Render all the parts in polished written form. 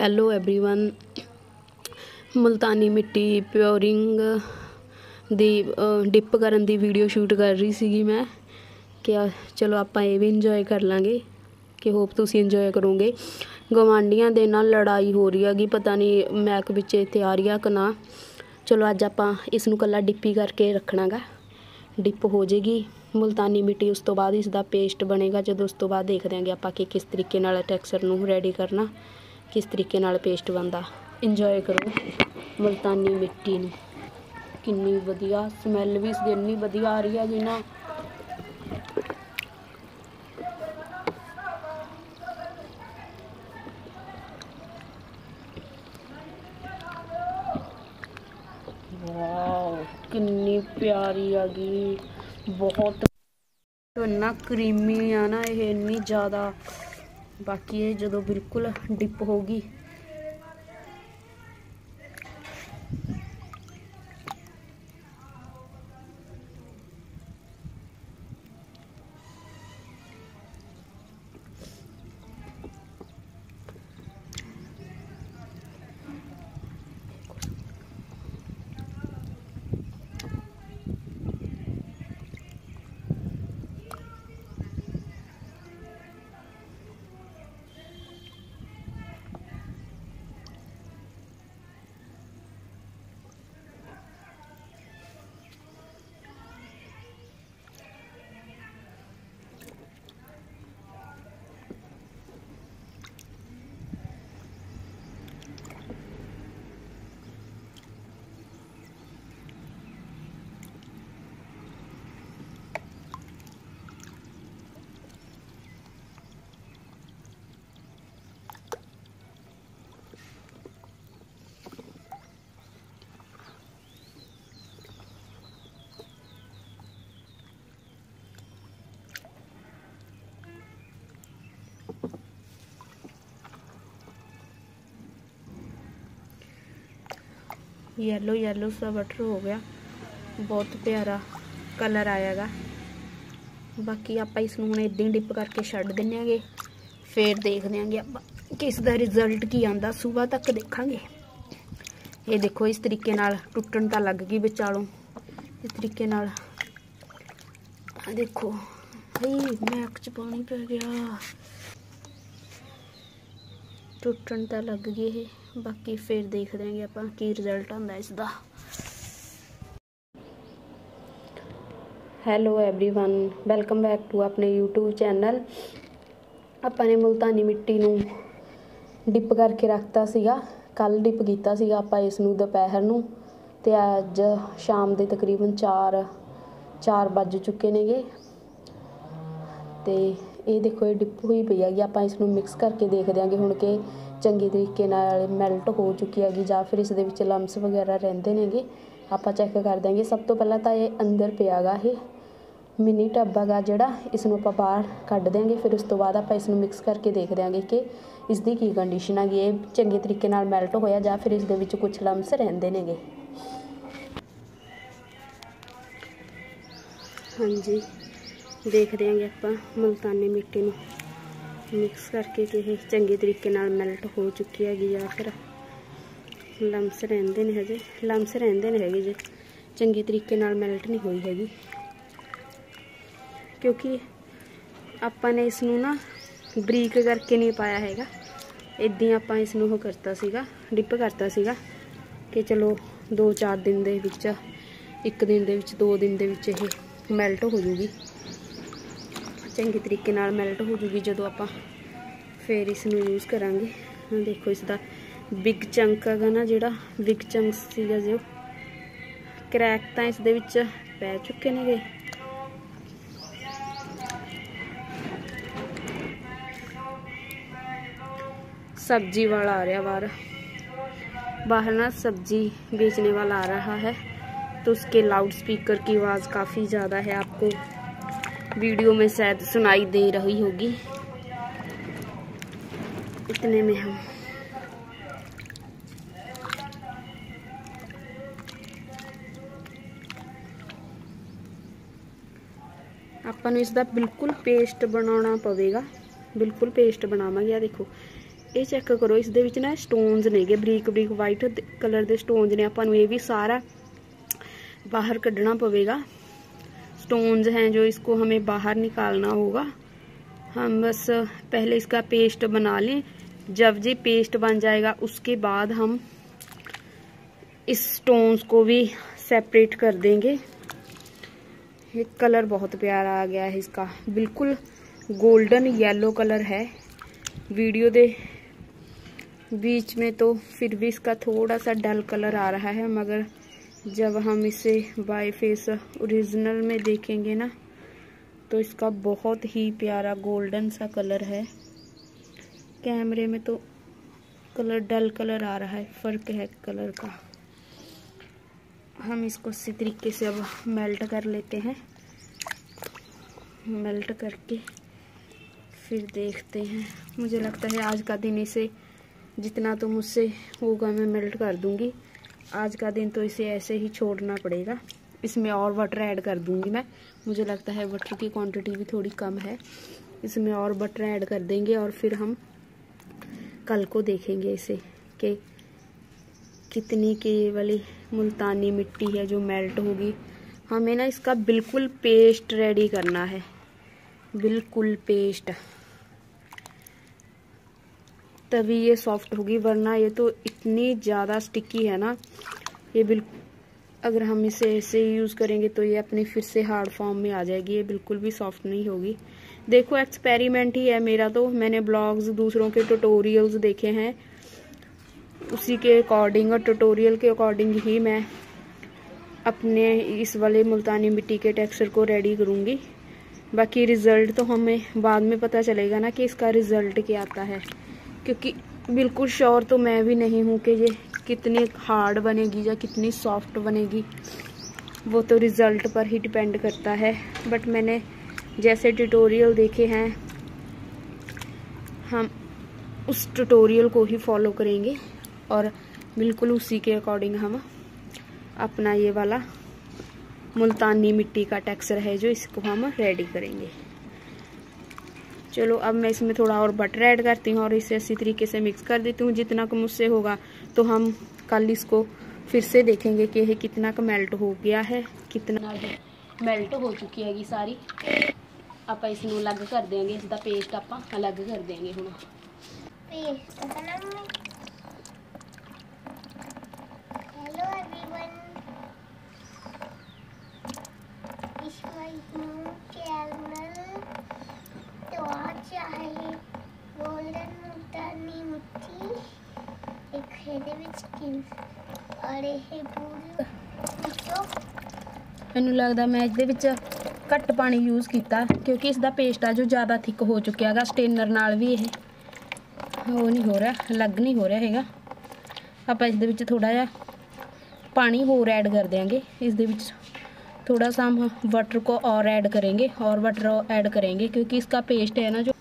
Hello everyone. Multani ਮਿੱਟੀ ਪਿਓਰਿੰਗ ਦੀ dip ਕਰਨ ਦੀ video shoot ਕਰ ਰਹੀ ਸੀਗੀ ਮੈਂ ਕਿ ਚਲੋ ਆਪਾਂ ਇਹ ਵੀ ਇੰਜੋਏ ਕਰ ਲਾਂਗੇ ਕਿ ਹੋਪ ਤੁਸੀਂ ਇੰਜੋਏ ਕਰੋਗੇ। ਗਵਾਂਢੀਆਂ ਦੇ ਨਾਲ ਲੜਾਈ ਹੋ ਰਹੀ ਹੈਗੀ, ਪਤਾ ਨਹੀਂ ਮੈਕ ਵਿੱਚ ਇੱਥੇ ਆ ਰਹੀ ਆ ਕਿ ਨਾ। ਚਲੋ ਅੱਜ ਆਪਾਂ ਇਸ ਨੂੰ ਕੱਲਾ ਡਿੱਪੀ ਕਰਕੇ ਰੱਖਣਾ ਗਾ, ਡਿਪ ਹੋ ਜਾਏਗੀ ਮੁਲਤਾਨੀ ਮਿੱਟੀ। ਉਸ ਤੋਂ ਬਾਅਦ ਇਸ ਦਾ ਪੇਸਟ ਬਣੇਗਾ। ਜਦੋਂ ਉਸ ਤੋਂ ਬਾਅਦ ਦੇਖਦੇ ਆਂਗੇ ਆਪਾਂ कि किस तरीके नाल टैक्सचर ਨੂੰ रेडी करना, किस तरीके नाल पेस्ट बनता। इंजॉय करो मुल्तानी मिट्टी ਨੂੰ। किन्नी वधिया समैल भी इसकी इन्नी वधिया आ रही है ना। वाह किन्नी प्यारी हैगी, बहुत इन्ना क्रीमी आ ना ये, इन्नी ज़्यादा। बाकी ये जो बिल्कुल डिप होगी येलो येलो सा बटर हो गया, बहुत प्यारा कलर आएगा। बाकी आप इसनूं हुण इदां ही डिप करके छड्ड देंगे, फिर देखते हैं आप कि इसका रिजल्ट की आंदा। सुबह तक देखांगे। ये देखो इस तरीके नाल टुटन तो लग गई विचालों, इस तरीके नाल देखो। हई मैक च पानी पै गया, टुटन तो लग गई ये। बाकी फिर देख देंगे आप की रिजल्ट आंदा इसका। Hello everyone, welcome back to अपने यूट्यूब चैनल। अपने मुल्तानी मिट्टी नूं डिप करके रखता सीगा, कल डिप कीता सीगा आपां इसनूं दोपहर नूं, ते अज शाम के तकरीबन 4 बज चुके नेगे। तो ये देखो ये डिप हुई पई हैगी। आपां इसनूं मिक्स करके देख देंगे हुण कि चंगे तरीके नाल मैल्ट हो चुकी हैगी जां फिर इस दे विच लम्स वगैरह रहिंदे नेगे। आपां चैक कर देंगे। सब तो पहला तो ये अंदर पिया गा, ये मिनी टब हैगा जिहड़ा, इसनूं आपां बाहर कढ देंगे। फिर उस तो बाद आपां इसनूं मिक्स करके देख देंगे कि इसकी की कंडीशन हैगी, ये चंगे तरीके नाल मैल्ट होया जां फिर इस दे विच कुछ लम्स रहिंदे नेगे। हाँ जी, देख देंगे आपां मुल्तानी मिट्टी नूं मिक्स करके कि ये चंगे तरीके नाल मैल्ट हो चुकी हैगी या फिर लम्स रहिंदे ने। हजे लम्स रहिंदे ने हैगे जे चंगे तरीके नाल मैल्ट नहीं हुई हैगी, क्योंकि आपां ने इसनूं ना बरीक करके नहीं पाया हैगा। इदां आपां इसनूं वो करता सीगा, डिप करता सीगा कि चलो 2-4 दिन दे विच, 1 दिन दे विच 2 दिन दे विच ये मैल्ट हो जूगी, चंगे तरीके नाल मैल्ट हो जूगी। जदों आपां फिर इसनूं यूज़ करांगे। देखो इसका बिग चंक है ना, जिहड़ा बिग चंक सीगा जो क्रैक तां इस दे विच पै चुके नेगे। सब्जी वाला आ रहा बाहर ना, सब्जी बेचने वाला आ रहा है, तो उसके लाउड स्पीकर की आवाज़ काफ़ी ज़्यादा है, आपको वीडियो में शायद सुनाई दे रही होगी। इतने में हम आपां नूं इसदा बिल्कुल पेस्ट बनाना पवेगा, बिल्कुल पेस्ट बनावांगे। देखो ਇਹ ਚੈੱਕ ਕਰੋ, ਇਸ ਦੇ ਵਿੱਚ ਨਾ ਸਟੋਨਸ ਨੇਗੇ, ਬਰੀਕ ਬਰੀਕ ਵਾइट कलर ਦੇ ਸਟੋਨਸ ਨੇ। ਆਪਾਂ ਨੂੰ ਇਹ ਵੀ ਸਾਰਾ बाहर कढ़ना पवेगा। स्टोन्स हैं जो इसको हमें बाहर निकालना होगा। हम बस पहले इसका पेस्ट बना लें। जब ये पेस्ट बन जाएगा उसके बाद हम इस स्टोन्स को भी सेपरेट कर देंगे। ये कलर बहुत प्यारा आ गया है इसका, बिल्कुल गोल्डन येलो कलर है। वीडियो दे बीच में तो फिर भी इसका थोड़ा सा डल कलर आ रहा है, मगर जब हम इसे बाय फेस ओरिजिनल में देखेंगे ना तो इसका बहुत ही प्यारा गोल्डन सा कलर है। कैमरे में तो कलर डल कलर आ रहा है, फ़र्क है कलर का। हम इसको इसी तरीके से अब मेल्ट कर लेते हैं। मेल्ट करके फिर देखते हैं। मुझे लगता है आज का दिन इसे जितना तो मुझसे होगा मैं मेल्ट कर दूंगी। आज का दिन तो इसे ऐसे ही छोड़ना पड़ेगा। इसमें और बटर ऐड कर दूंगी मैं। मुझे लगता है बटर की क्वांटिटी भी थोड़ी कम है, इसमें और बटर ऐड कर देंगे और फिर हम कल को देखेंगे इसे कि कितनी की वाली मुल्तानी मिट्टी है जो मेल्ट होगी। हमें ना इसका बिल्कुल पेस्ट रेडी करना है, बिल्कुल पेस्ट, तभी ये सॉफ्ट होगी, वरना ये तो इतनी ज़्यादा स्टिकी है ना। ये बिल्कुल अगर हम इसे ऐसे यूज़ करेंगे तो ये अपने फिर से हार्ड फॉर्म में आ जाएगी, ये बिल्कुल भी सॉफ्ट नहीं होगी। देखो एक्सपेरिमेंट ही है मेरा, तो मैंने ब्लॉग्स दूसरों के ट्यूटोरियल्स देखे हैं, उसी के अकॉर्डिंग और ट्यूटोरियल के अकॉर्डिंग ही मैं अपने इस वाले मुल्तानी मिट्टी के टेक्सचर को रेडी करूँगी। बाकी रिज़ल्ट तो हमें बाद में पता चलेगा ना कि इसका रिज़ल्ट क्या आता है, क्योंकि बिल्कुल श्योर तो मैं भी नहीं हूँ कि ये कितनी हार्ड बनेगी या कितनी सॉफ्ट बनेगी। वो तो रिज़ल्ट पर ही डिपेंड करता है। बट मैंने जैसे ट्यूटोरियल देखे हैं हम उस ट्यूटोरियल को ही फॉलो करेंगे और बिल्कुल उसी के अकॉर्डिंग हम अपना ये वाला मुल्तानी मिट्टी का टेक्सचर है जो इसको हम रेडी करेंगे। चलो अब मैं इसमें थोड़ा और बटर ऐड करती हूँ और इसे इसी तरीके से मिक्स कर देती हूँ जितना का मुझसे होगा। तो हम कल इसको फिर से देखेंगे कि ये कितना का मेल्ट हो गया है, कितना मेल्ट हो चुकी है सारी। आप इसनों अलग कर देंगे, इसका पेस्ट आप अलग कर देंगे। हुण hello everyone, is my new channel. तो आज है गोल्डन मुल्तानी मिट्टी एक खेदे विच किल्स और ये पूरी मैनू लगता मैं इसदे विच घट पानी यूज़ किया क्योंकि इसका पेस्ट आ जो ज़्यादा थिक हो चुका है। स्टेनर नाल भी ये वो नहीं हो रहा, अलग नहीं हो रहा हैगा। आप इसदे विच थोड़ा जिहा पानी होर ऐड कर देंगे। इसदे विच थोड़ा सा हम बटर को और ऐड करेंगे, और बटर ऐड करेंगे क्योंकि इसका पेस्ट है ना जो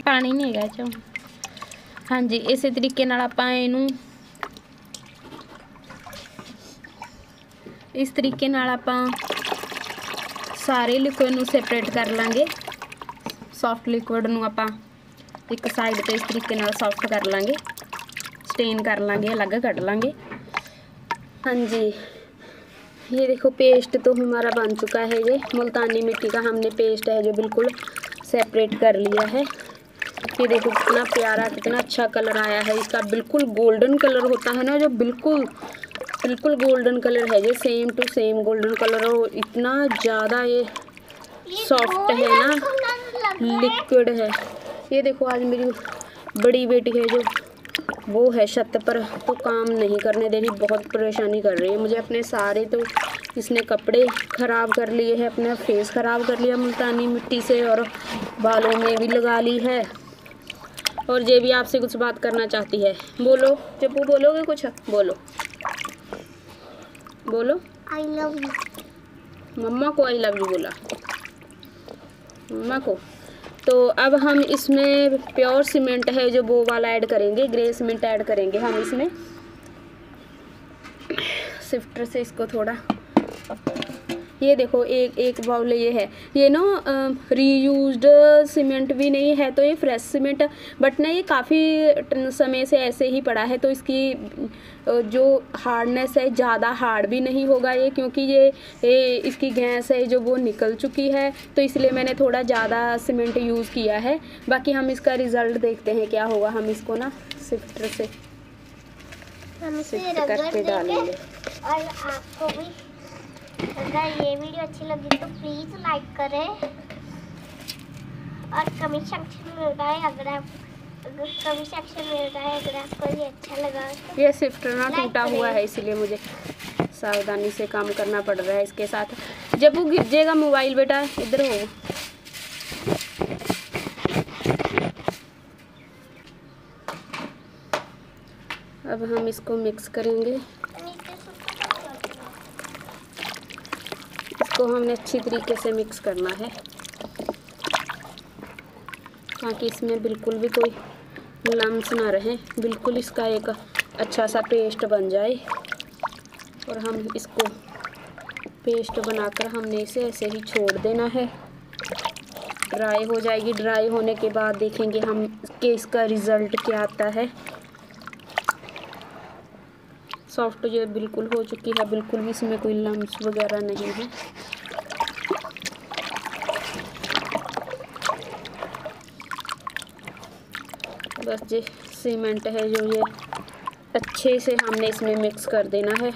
पानी नहीं है चो। हाँ जी, इस तरीके नाल आपां इहनूं इस तरीके नाल आपां सारे लिक्विड नूं सैपरेट कर लांगे। सॉफ्ट लिक्विड नूं आपां एक साइड ते इस तरीके नाल सॉफ्ट कर लांगे, स्टेन कर लांगे, अलग कढ़ लांगे। हाँ जी, ये देखो पेस्ट तो हमारा बन चुका है। ये मुल्तानी मिट्टी का हमने पेस्ट है जो बिल्कुल सेपरेट कर लिया है। ये देखो कितना प्यारा, कितना अच्छा कलर आया है इसका। बिल्कुल गोल्डन कलर होता है ना जो, बिल्कुल बिल्कुल गोल्डन कलर है ये, same to same golden colour. और इतना ज़्यादा ये सॉफ्ट है ना, लिक्विड है। ये देखो आज मेरी बड़ी बेटी है जो वो है छत पर, तो काम नहीं करने दे रही, बहुत परेशानी कर रही है मुझे। अपने सारे तो इसने कपड़े ख़राब कर लिए हैं, अपना फेस ख़राब कर लिया मुल्तानी मिट्टी से, और बालों में भी लगा ली है। और ये भी आपसे कुछ बात करना चाहती है। बोलो जप्पू, बोलोगे कुछ? बोलो बोलो। I love you. मम्मा को आई लव यू बोला, मम्मा को। तो अब हम इसमें प्योर सीमेंट है जो वो वाला ऐड करेंगे, ग्रे सीमेंट ऐड करेंगे हम इसमें। सिफ्टर से इसको थोड़ा, ये देखो एक बाउल ये है, ये ना रीयूज्ड सीमेंट भी नहीं है, तो ये फ्रेश सीमेंट, बट ना ये काफ़ी समय से ऐसे ही पड़ा है, तो इसकी जो हार्डनेस है ज़्यादा हार्ड भी नहीं होगा ये, क्योंकि ये इसकी गैस है जो वो निकल चुकी है, तो इसलिए मैंने थोड़ा ज़्यादा सीमेंट यूज़ किया है। बाकी हम इसका रिज़ल्ट देखते हैं क्या होगा। हम इसको ना सिफ्टर से सिफ्ट करके डालेंगे। और आपको भी अगर ये वीडियो अच्छी लगी तो प्लीज़ लाइक करें और कमेंट सेक्शन में बताएं अगर आपको ये अच्छा लगा तो। ये सिफ्टर ना टूटा हुआ है, इसलिए मुझे सावधानी से काम करना पड़ रहा है इसके साथ। जब वो गिर मोबाइल बेटा, इधर हो। अब हम इसको मिक्स करेंगे। इसको हमने अच्छी तरीके से मिक्स करना है ताकि इसमें बिल्कुल भी कोई लम्स ना रहे, बिल्कुल इसका एक अच्छा सा पेस्ट बन जाए। और हम इसको पेस्ट बनाकर हमने इसे ऐसे ही छोड़ देना है, ड्राई हो जाएगी। ड्राई होने के बाद देखेंगे हम कि इसका रिज़ल्ट क्या आता है। सॉफ्ट ये बिल्कुल हो चुकी है, बिल्कुल भी इसमें कोई लम्स वगैरह नहीं है। बस ये सीमेंट है जो ये अच्छे से हमने इसमें मिक्स कर देना है।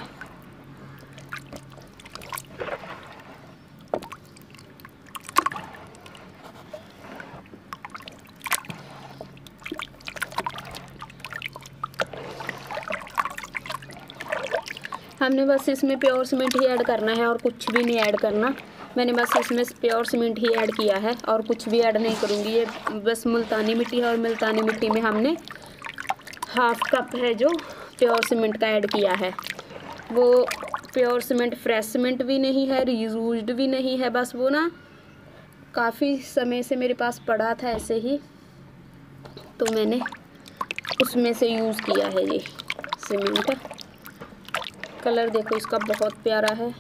हमने बस इसमें प्योर सीमेंट ही ऐड करना है और कुछ भी नहीं ऐड करना। मैंने बस इसमें प्योर सीमेंट ही ऐड किया है और कुछ भी ऐड नहीं करूँगी। ये बस मुल्तानी मिट्टी है और मुल्तानी मिट्टी में हमने हाफ कप है जो प्योर सीमेंट का ऐड किया है। वो प्योर सीमेंट फ्रेश सीमेंट भी नहीं है, रीयूज्ड भी नहीं है, बस वो ना काफ़ी समय से मेरे पास पड़ा था ऐसे ही, तो मैंने उसमें से यूज़ किया है ये सीमेंट। कलर देखो इसका बहुत प्यारा है।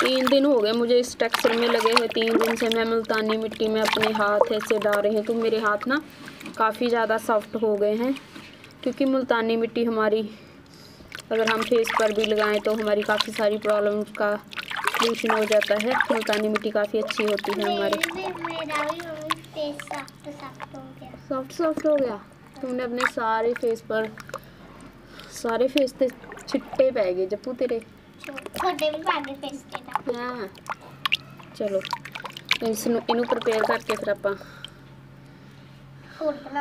तीन दिन हो गए मुझे इस टेक्सचर में लगे हुए। 3 दिन से मैं मुल्तानी मिट्टी में अपने हाथ ऐसे डाल रही हूँ, तो मेरे हाथ ना काफ़ी ज़्यादा सॉफ्ट हो गए हैं, क्योंकि मुल्तानी मिट्टी हमारी अगर हम फेस पर भी लगाएं तो हमारी काफ़ी सारी प्रॉब्लम्स का सॉल्यूशन हो जाता है। मुल्तानी मिट्टी काफ़ी अच्छी होती है हमारी। मेरा भी फेस सॉफ्ट हो गया। तुमने अपने सारे फेस पे छिट्टे पै गए जप्पू तेरे। छोटे भी पागे फेस ते हाँ चलो इनू प्रिपेयर करके फिर ਆਪਾਂ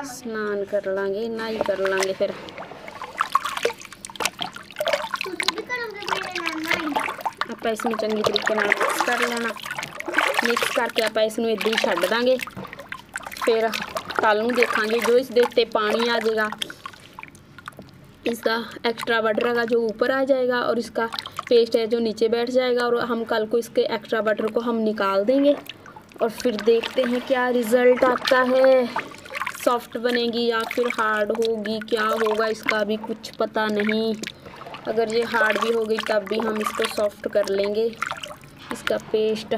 स्नान कर लांगे, नहाई कर लांगे। फिर ਆਪਾਂ इसमें चंगी तरीके नाल मिक्स कर लेना। मिक्स करके ਆਪਾਂ इसनूं इदां ही छड्ड दांगे। फिर कल नूं देखांगे जो इस दे उत्ते पानी आ जाएगा, इसका एक्स्ट्रा वाटर है जो ऊपर आ जाएगा और इसका पेस्ट है जो नीचे बैठ जाएगा। और हम कल को इसके एक्स्ट्रा वाटर को हम निकाल देंगे और फिर देखते हैं क्या रिज़ल्ट आता है। सॉफ्ट बनेगी या फिर हार्ड होगी, क्या होगा इसका भी कुछ पता नहीं। अगर ये हार्ड भी होगी तब भी हम इसको सॉफ्ट कर लेंगे। इसका पेस्ट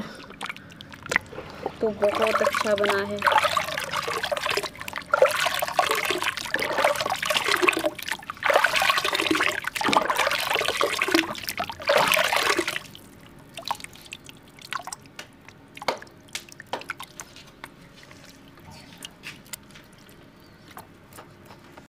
तो बहुत अच्छा बना है।